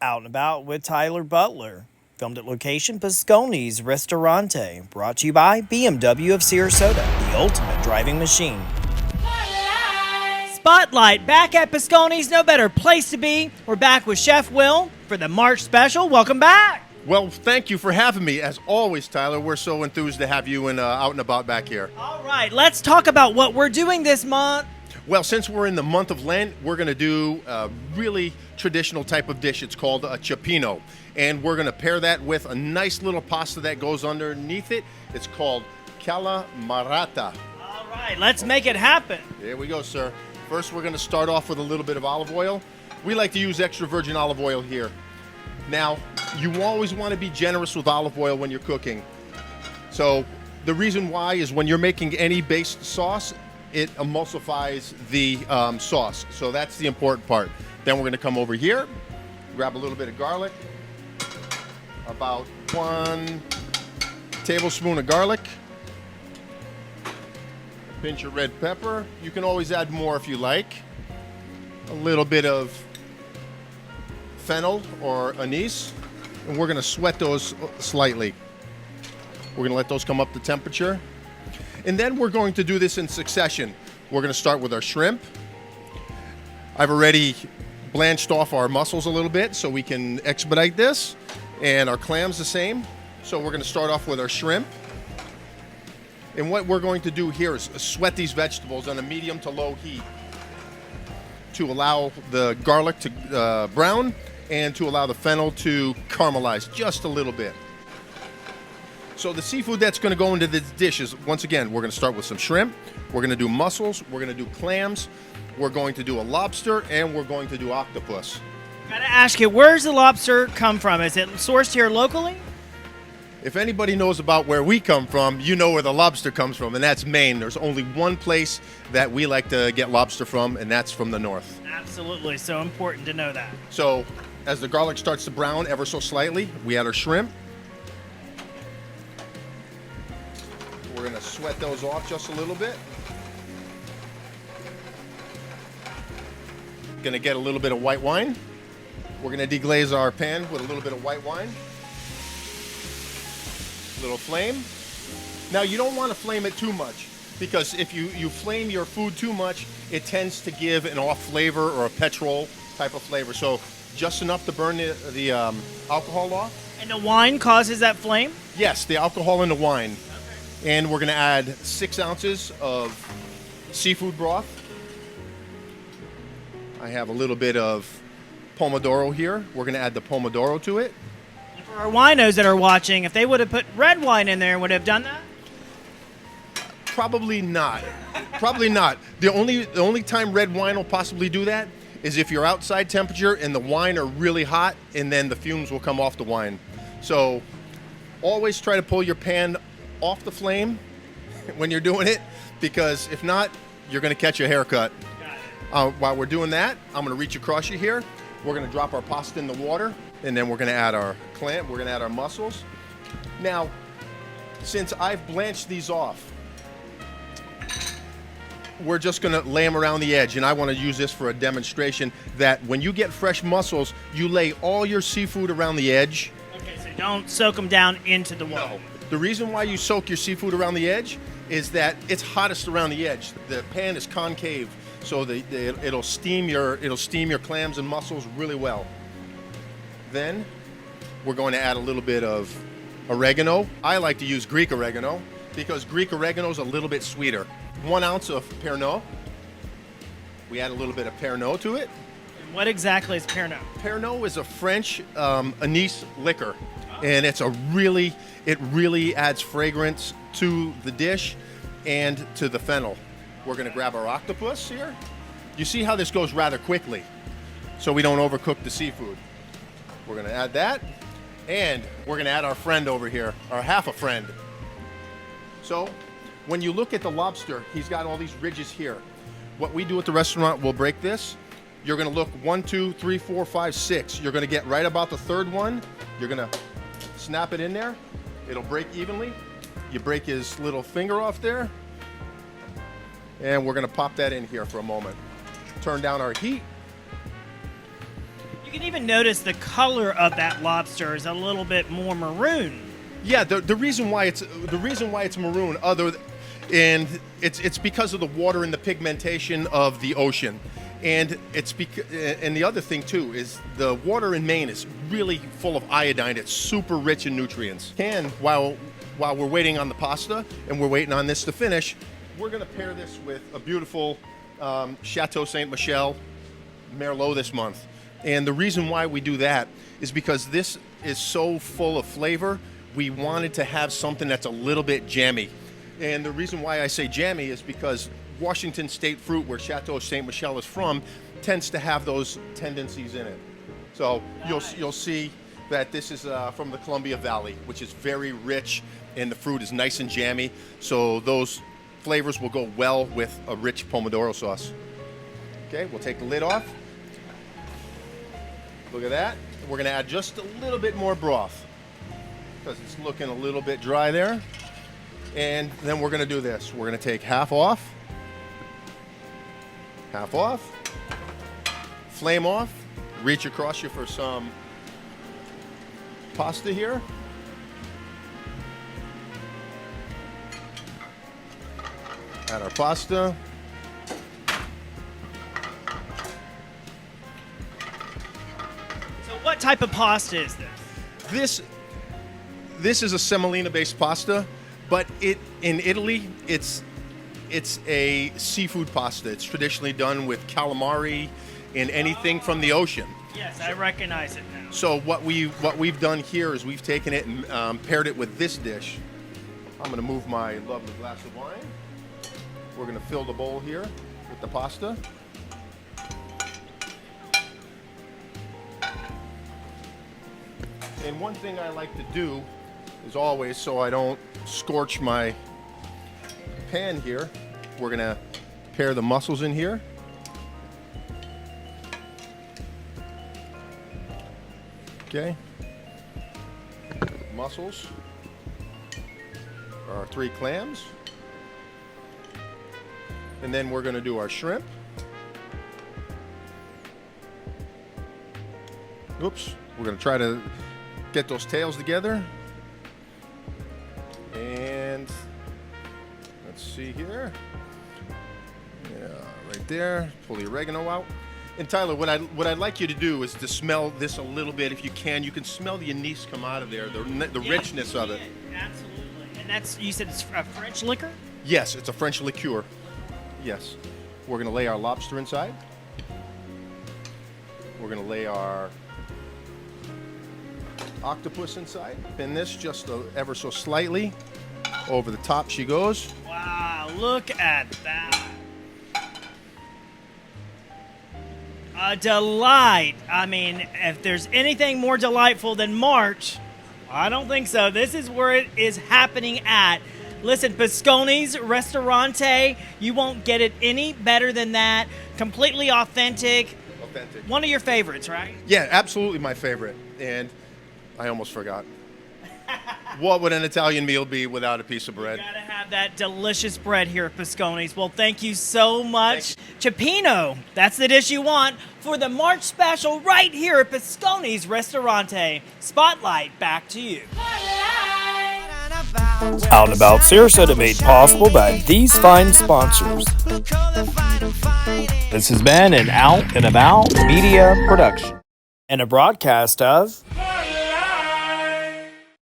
Out and About with Tyler Butler. Filmed at location Pascone's Ristorante. Brought to you by BMW of Sarasota, the ultimate driving machine. Spotlight, back at Pascone's, no better place to be. We're back with Chef Will for the March special. Welcome back. Well, thank you for having me. As always, Tyler, we're so enthused to have you out and about back here. All right, let's talk about what we're doing this month. Well, since we're in the month of Lent, we're going to do a really traditional type of dish. It's called a cioppino. And we're going to pair that with a nice little pasta that goes underneath it. It's called calamarata. All right, let's make it happen. Here we go, sir. First, we're going to start off with a little bit of olive oil. We like to use extra virgin olive oil here. Now, you always want to be generous with olive oil when you're cooking. So the reason why is when you're making any based sauce, it emulsifies the sauce. So that's the important part. Then we're going to come over here, grab a little bit of garlic, about 1 tablespoon of garlic, a pinch of red pepper. You can always add more if you like. A little bit of fennel or anise, and we're going to sweat those slightly. We're going to let those come up to temperature. And then we're going to do this in succession. We're going to start with our shrimp. I've already blanched off our mussels a little bit so we can expedite this. And our clams the same. So we're going to start off with our shrimp. And what we're going to do here is sweat these vegetables on a medium to low heat to allow the garlic to brown and to allow the fennel to caramelize just a little bit. So the seafood that's going to go into this dish is, once again, we're going to start with some shrimp, we're going to do mussels, we're going to do clams, we're going to do a lobster, and we're going to do octopus. Gotta ask you, where's the lobster come from? Is it sourced here locally? If anybody knows about where we come from, you know where the lobster comes from, and that's Maine. There's only one place that we like to get lobster from, and that's from the north. Absolutely, so important to know that. So as the garlic starts to brown ever so slightly, we add our shrimp. We're going to sweat those off just a little bit. Going to get a little bit of white wine. We're going to deglaze our pan with a little bit of white wine. Little flame. Now you don't want to flame it too much, because if you flame your food too much, it tends to give an off flavor or a petrol type of flavor. So just enough to burn the alcohol off. And the wine causes that flame? Yes, the alcohol in the wine. And we're going to add 6 ounces of seafood broth. I have a little bit of pomodoro here. We're going to add the pomodoro to it. And for our winos that are watching, if they would have put red wine in there, would have done that? Probably not. Probably not. The only time red wine will possibly do that is if you're outside temperature and the wine are really hot, and then the fumes will come off the wine. So always try to pull your pan off the flame when you're doing it, because if not, you're going to catch a haircut. While we're doing that, I'm going to reach across you here. We're going to drop our pasta in the water, and then we're going to add our clam. We're going to add our mussels. Now, since I've blanched these off, we're just going to lay them around the edge, and I want to use this for a demonstration that when you get fresh mussels, you lay all your seafood around the edge. Okay, so don't soak them down into the water. No. The reason why you soak your seafood around the edge is that it's hottest around the edge. The pan is concave, so it'll steam your clams and mussels really well. Then we're going to add a little bit of oregano. I like to use Greek oregano because Greek oregano is a little bit sweeter. 1 ounce of Pernod. We add a little bit of Pernod to it. And what exactly is Pernod? Pernod is a French anise liquor, and it really adds fragrance to the dish and to the fennel. We're going to grab our octopus here. You see how this goes rather quickly, so we don't overcook the seafood. We're going to add that, and we're going to add our friend over here, or half a friend. So when you look at the lobster, he's got all these ridges here. What we do at the restaurant, we'll break this. You're going to look 1, 2, 3, 4, 5, 6. You're going to get right about the third one. You're going to snap it in there. It'll break evenly. You break his little finger off there. And we're going to pop that in here for a moment. Turn down our heat. You can even notice the color of that lobster is a little bit more maroon. Yeah, the reason why it's maroon, and it's because of the water and the pigmentation of the ocean, and and the other thing too is the water in Maine is really full of iodine. It's super rich in nutrients. And while we're waiting on the pasta and we're waiting on this to finish, we're gonna pair this with a beautiful Chateau Saint Michel Merlot this month. And the reason why we do that is because this is so full of flavor. We wanted to have something that's a little bit jammy. And the reason why I say jammy is because Washington State fruit, where Chateau Saint Michel is from, tends to have those tendencies in it. So you'll see that this is from the Columbia Valley, which is very rich, and the fruit is nice and jammy. So those flavors will go well with a rich pomodoro sauce. Okay, we'll take the lid off. Look at that. We're gonna add just a little bit more broth because it's looking a little bit dry there. And then we're gonna do this. We're gonna take half off, flame off, reach across you for some pasta here. Add our pasta. So what type of pasta is this? This is a semolina-based pasta, but in Italy, it's a seafood pasta. It's traditionally done with calamari and anything from the ocean. Yes, I recognize it now. So what we've done here is we've taken it and paired it with this dish. I'm going to move my lovely glass of wine. We're going to fill the bowl here with the pasta. And one thing I like to do is always, so I don't scorch my pan here, we're going to pair the mussels in here. Okay. Mussels. Our 3 clams. And then we're going to do our shrimp. Oops. We're going to try to get those tails together. And let's see here. Yeah, right there. Pull the oregano out. And Tyler, what I'd like you to do is to smell this a little bit, if you can. You can smell the anise come out of there, the richness of it. Absolutely. And that's, you said it's a French liquor? Yes, it's a French liqueur. Yes. We're going to lay our lobster inside. We're going to lay our octopus inside. Pin this just ever so slightly. Over the top she goes. Wow, look at that. A delight. I mean, if there's anything more delightful than March, I don't think so. This is where it is happening at. Listen, Pascone's Ristorante, you won't get it any better than that. Completely authentic. Authentic. One of your favorites, right? Yeah, absolutely my favorite. And I almost forgot. What would an Italian meal be without a piece of bread? You gotta have that delicious bread here at Pascone's. Well, thank you so much. Cioppino, that's the dish you want for the March special right here at Pascone's Ristorante. Spotlight, back to you. Out and About Sarasota made possible by these fine sponsors. This has been an Out and About media production And a broadcast of